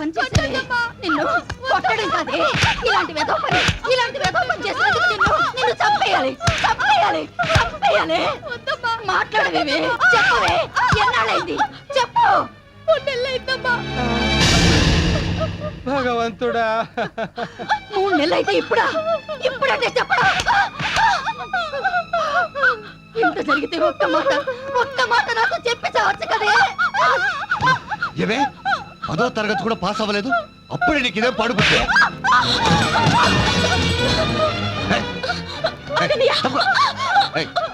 పని చేసేది నిన్ను కొట్టడం కాదే, ఇలాంటి వెధవ పని చేసినందుకు నిన్ను చంపేయాలి. మాట్లాడవేమే, చెప్పవే, ఎన్నాళ్ళైంది చెప్పు. భగవంతుడా, 3 నెలలైతే ఇప్పుడంటే చెప్పడా? ఇంత జరిగితే ఒక్క మాట నాతో చెప్పి చావచ్చు కదే. ఏమే 10వ తరగతి కూడా పాస్ అవ్వలేదు, అప్పుడే నీకు ఇదేం పడుకుంటే?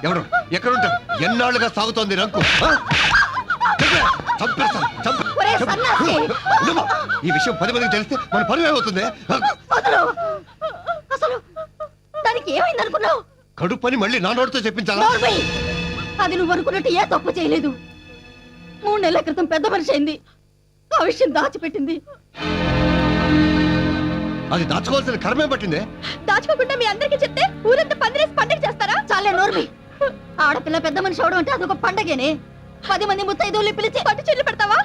ఎవరు ఎక్కడుంటారు? ఎన్నాళ్ళుగా సాగుతోంది రంకు. ఈ విషయం 10 మందికి తెలిస్తే మన పరువు ఏమవుతుంది? అసలు దానికి ఏమైంది అనుకున్నావు? కడుపు పని మళ్ళీ నా నోటితో చెప్పించాలా? అది నువ్వు అనుకున్నట్టు ఏ తప్పు చేయలేదు. 3 నెలల క్రితం పెద్ద మనిషి అయింది, ఆ విషయం దాచిపెట్టింది. అది దాచుకోవాల్సిన కర్మే పట్టిందే. దాచుకోకుండా మీ అందరికీ చెప్తే ఊరంతా పందిరేసి పండుగ చేస్తారా? చాలే నోర్మి. ఆడపిల్ల పెద్ద మనిషి అవడం అంటే అదొక పండగేనే. 10 మంది ముత్తైదువుల్ని పిలిచి పట్టు చీరలు పెడతావా?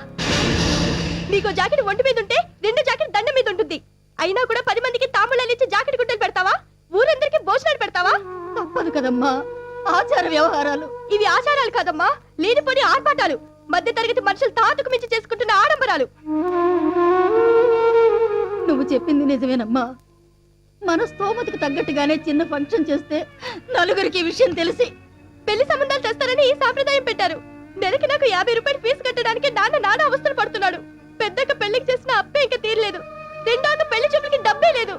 నీకు జాకెట్ ఒంటి మీద ఉంటే 2 జాకెట్ దండం మీద ఉంటుంది. అయినా కూడా 10 మందికి తాంబూలాలు ఇచ్చి జాకెట్ గుట్టలు పెడతావా? ఊరందరికి భోజనాలు పెడతావా? తప్పదు కదమ్మా, ఆచార వ్యవహారాలు. ఇవి ఆచారాలు కాదమ్మా, లేనిపోని ఆర్పాటాలు. మధ్య తరగతి మనుషులు తాతకు మించి చేసుకుంటున్న ఆడంబరాలు. నువ్వు చెప్పింది నిజమేనమ్మా. మన స్తోమతకు తగ్గట్టుగానే చిన్న ఫంక్షన్ చేస్తే నలుగురికి ఈ విషయం తెలిసి పెళ్లి సంబంధాలు చేస్తారని ఈ సాంప్రదాయం పెట్టారు. నెలకి నాకు 50 రూపాయలు ఫీజు కట్టడానికి నాన్న అవస్థలు పడుతున్నాడు. పెద్దక పెళ్లికి చేసిన అప్పే ఇంకా తీరలేదు. రెండోది పెళ్లి చూపులకి డబ్బే లేదు.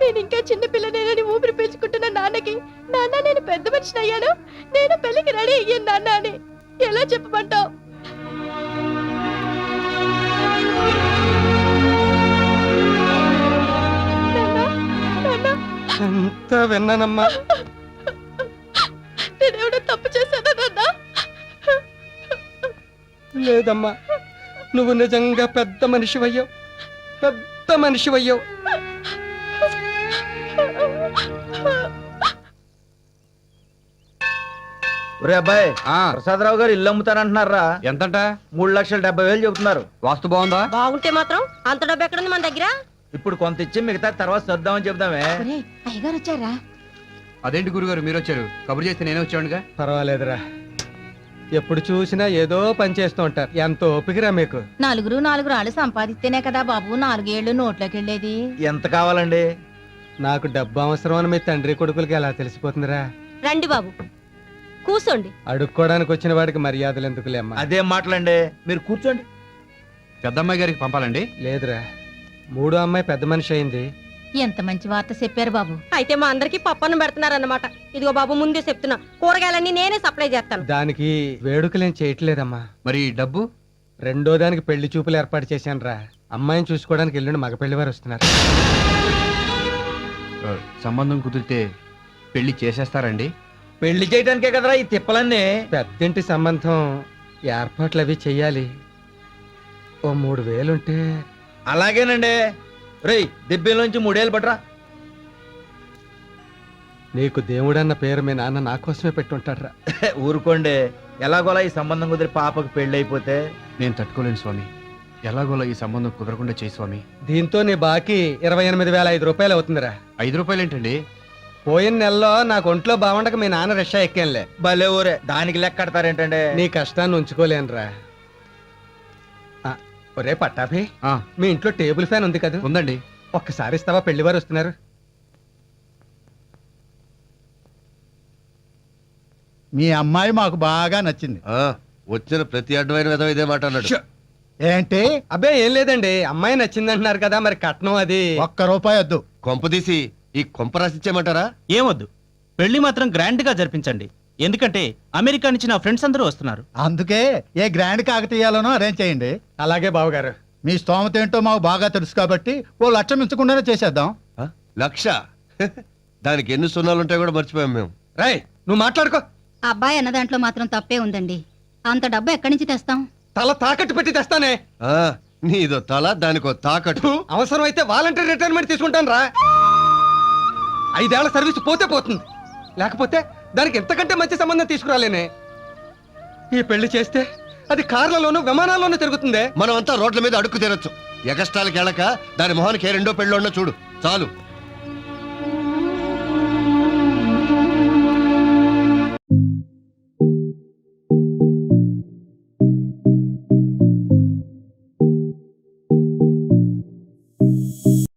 నేను ఇంకా చిన్న పిల్లనేనని ఊపిరి పీల్చుకుంటున్న నాన్నకి, నాన్న నేను పెద్ద మనిషిని అయ్యాను, నేను పెళ్లికి రెడీ అయ్యాను నాన్న అని ఎలా చెప్పమంటావు? అంతా విన్నానమ్మా. నేనేమైనా తప్పు చేశానా నాన్న? లేదమ్మా, నువ్వు నిజంగా పెద్ద మనిషివయ్యావు. ఒరే అబ్బాయి, ప్రసాదరావు గారు ఇల్లు అమ్ముతానంటున్నారా? ఎంతంట? 3,70,000 చెబుతున్నారు. వాస్తు బాగుందా? బాగుంటే మాత్రం అంత డబ్బు ఎక్కడుంది మన దగ్గర? ఇప్పుడు కొంత ఇచ్చి మిగతా తర్వాత సర్దామని చెప్దామే. అయ్యగారు వచ్చారా? అదేంటి గురుగారు మీరు వచ్చారు? కబురు చేస్తే నేనే వచ్చానుగా. పర్వాలేదురా, ఎప్పుడు చూసినా ఏదో పని చేస్తూ ఉంటారు. ఎంత ఓపికరా మీకు. 4 రాళ్ళు సంపాదిస్తేనే కదా బాబు 4 ఏళ్ళు నోట్లోకి వెళ్ళేది. ఎంత కావాలండి? నాకు డబ్బు అవసరం అని మీ తండ్రి కొడుకులకి ఎలా తెలిసిపోతుందిరా? రండి బాబు కూసోండి. అడుక్కోవడానికి వచ్చిన వాడికి మర్యాదలు ఎందుకులేమ్మా? అదేం మాటలండి, మీరు కూర్చోండి. పెద్దమ్మాయి గారికి పంపాలండి. లేదురా, 3వ అమ్మాయి పెద్ద మనిషి అయింది. ఎంత మంచి వార్త చెప్పారు బాబు. అయితే మా అందరికి పప్పన్నం పెడుతున్నారన్నమాట. ఇదిగో బాబు ముందే చెప్తున్నా, కూరగాయలన్నీ నేనే సప్లై చేస్తాను. దానికి వేడుకలేం చేయట్లేదమ్మా. మరి డబ్బు? 2వ దానికి పెళ్లి చూపులు ఏర్పాటు చేశాను రా. అమ్మాయిని చూసుకోవడానికి ఎల్లుండి మగ పెళ్లి వారు వస్తున్నారు. సంబంధం కుదిరితే పెళ్లి చేసేస్తారండి? పెళ్లి చేయడానికే కదరా ఈ తిప్పలన్నీ. పెద్దింటి సంబంధం ఏర్పాట్లు అవి చెయ్యాలి. ఓ 3,000 ఉంటే. అలాగేనండి. రేయ్, దిబ్బేలోంచి 3 ఏళ్ళు పట్రా. నీకు దేవుడన్న పేరు మీ నాన్న నా కోసమే పెట్టుంటాడ్రా. ఊరుకోండి, ఎలాగోలా ఈ సంబంధం కుదిరి పాపకు పెళ్లి అయిపోతే. నేను తట్టుకోలేను స్వామి. ఎలాగోలా ఈ సంబంధం కుదరకుండా చేయి స్వామి. దీంతో నీ బాకీ 28,500 రూపాయలు అవుతుందిరా. 5 రూపాయలు ఏంటండి? పోయిన నెలలో నాకు ఒంట్లో బాగుండక మీ నాన్న రిక్షా ఎక్కానులే. భలే ఊరే, దానికి లెక్క కడతారేంటండి? నీ కష్టాన్ని ఉంచుకోలేనురా. ఒరే పట్టాభి, మీ ఇంట్లో టేబుల్ ఫ్యాన్ ఉంది కదా? ఉందండి. ఒక్కసారి ఇస్తావా? పెళ్లివారు వస్తున్నారు. మీ అమ్మాయి మాకు బాగా నచ్చింది. వచ్చిన ప్రతి అడ్డమైన విధం ఇదే మాట అన్నాడు. ఏంటి? అబ్బే ఏం లేదండి, అమ్మాయి నచ్చిందంటున్నారు కదా, మరి కట్నం అది. ₹1 వద్దు. కొంపదీసి ఈ కొంప రాసిచ్చేయమంటారా? ఏమొద్దు, పెళ్లి మాత్రం గ్రాండ్ గా జరిపించండి. ఎందుకంటే అమెరికా నుంచి నా ఫ్రెండ్స్ అందరూ వస్తున్నారు. అందుకే ఏ గ్రాండ్ కాకతీయాలనో అరేంజ్ చేయండి. అలాగే బావగారు. మీ స్తోమత ఏంటో మాకు బాగా తెలుసు కాబట్టి 1,00,000 మించకుండానే చేసేద్దాం. 1,00,000? దానికి ఎన్ని సున్నాలుంటాయో కూడా మర్చిపోయాం మేము. రాయ్, నువ్వు మాట్లాడుకో. అబ్బాయి అన్న దాంట్లో మాత్రం తప్పే ఉందండి. అంత డబ్బు ఎక్కడి నుంచి తెస్తాం? తల తాకట్టు పెట్టి తెస్తానే. నీదో తల, దానికో తాకట్టు. అవసరం అయితే వాలంటీర్ రిటైర్మెంట్ తీసుకుంటాను రా. 5 ఏళ్ల సర్వీస్ పోతే పోతుంది, లేకపోతే దానికి ఎంతకంటే మంచి సంబంధం తీసుకురాలేనే. ఈ పెళ్లి చేస్తే అది కార్లలోనూ విమానాల్లోనూ తిరుగుతుందే. మనం అంతా రోడ్ల మీద అడుక్కు తినొచ్చు. ఎగస్ట్రాలకి వెళ్ళక దాని మొహానికి ఏ రెండో పెళ్ళో చూడు చాలు.